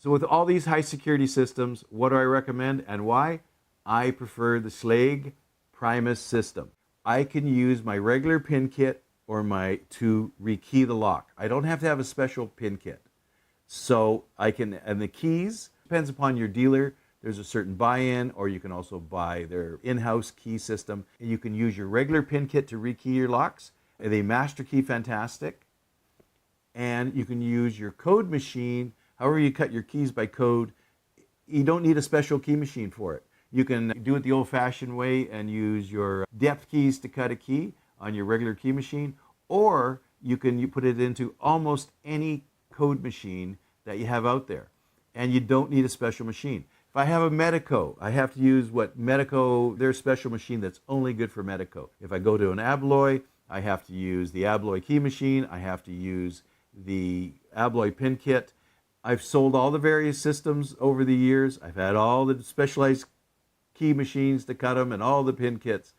So with all these high security systems, what do I recommend and why? I prefer the Schlage Primus system. I can use my regular pin kit or to rekey the lock. I don't have to have a special pin kit. So I can, and the keys, depends upon your dealer. There's a certain buy-in, or you can also buy their in-house key system. You can use your regular pin kit to rekey your locks. They master key fantastic. And you can use your code machine. However you cut your keys by code, you don't need a special key machine for it. You can do it the old-fashioned way and use your depth keys to cut a key on your regular key machine, or you put it into almost any code machine that you have out there, and you don't need a special machine. If I have a Medico, I have to use their special machine that's only good for Medico. If I go to an Abloy, I have to use the Abloy key machine. I have to use the Abloy pin kit. I've sold all the various systems over the years. I've had all the specialized key machines to cut them and all the pin kits.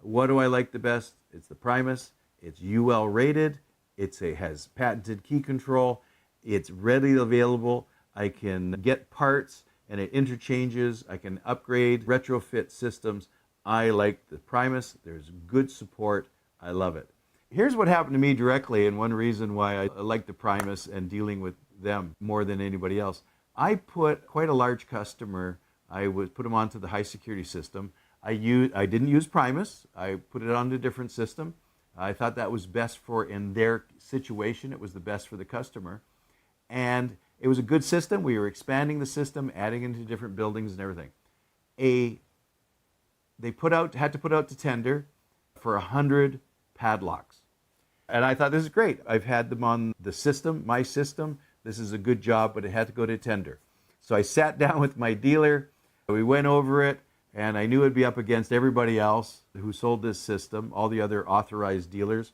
What do I like the best? It's the Primus. It's UL rated. It has patented key control. It's readily available. I can get parts and it interchanges. I can upgrade, retrofit systems. I like the Primus. There's good support. I love it. Here's what happened to me directly, and one reason why I like the Primus and dealing with them more than anybody else. I put quite a large customer, I would put them onto the high security system. I didn't use Primus. I put it on a different system. I thought that was best in their situation. It was the best for the customer. And it was a good system. We were expanding the system, adding into different buildings and everything. They had to put out to tender for 100 padlocks. And I thought, this is great. I've had them on the system, my system. This is a good job, but it had to go to tender. So I sat down with my dealer. We went over it, and I knew it'd be up against everybody else who sold this system, all the other authorized dealers,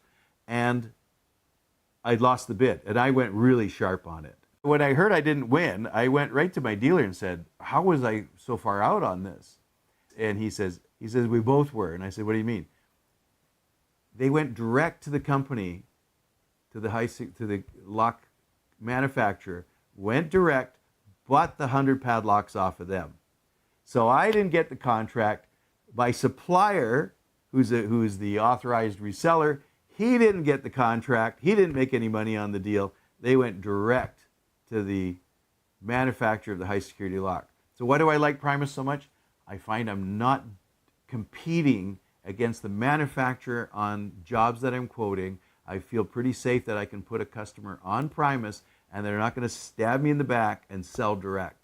and I'd lost the bid, and I went really sharp on it. When I heard I didn't win, I went right to my dealer and said, how was I so far out on this? And he says, we both were. And I said, what do you mean? They went direct to the company, to the lock manufacturer, went direct, bought the 100 padlocks off of them. So I didn't get the contract. My supplier, who's the authorized reseller, he didn't get the contract. He didn't make any money on the deal. They went direct to the manufacturer of the high security lock. So why do I like Primus so much? I find I'm not competing against the manufacturer on jobs that I'm quoting. I feel pretty safe that I can put a customer on Primus and they're not going to stab me in the back and sell direct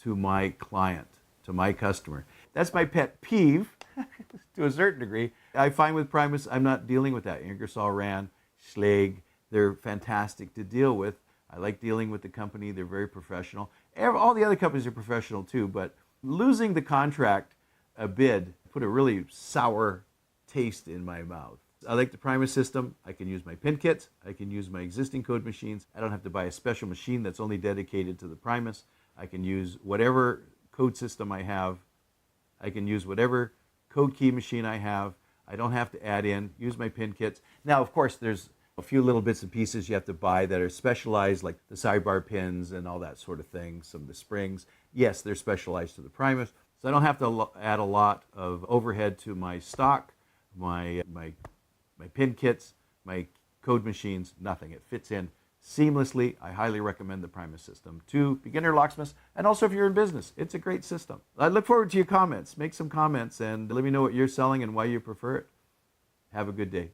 to my client, to my customer. That's my pet peeve to a certain degree. I find with Primus, I'm not dealing with that. Ingersoll Rand, Schlage, they're fantastic to deal with. I like dealing with the company. They're very professional. All the other companies are professional too, but losing the contract, a bid, put a really sour taste in my mouth. I like the Primus system. I can use my pin kits. I can use my existing code machines. I don't have to buy a special machine that's only dedicated to the Primus. I can use whatever code system I have. I can use whatever code key machine I have. I don't have to add in, use my pin kits. Now, of course, there's a few little bits and pieces you have to buy that are specialized, like the sidebar pins and all that sort of thing, some of the springs. Yes, they're specialized to the Primus. So I don't have to add a lot of overhead to my stock, my pin kits, my code machines, nothing. It fits in seamlessly. I highly recommend the Primus system to beginner locksmiths, and also if you're in business, it's a great system. I look forward to your comments. Make some comments and let me know what you're selling and why you prefer it. Have a good day.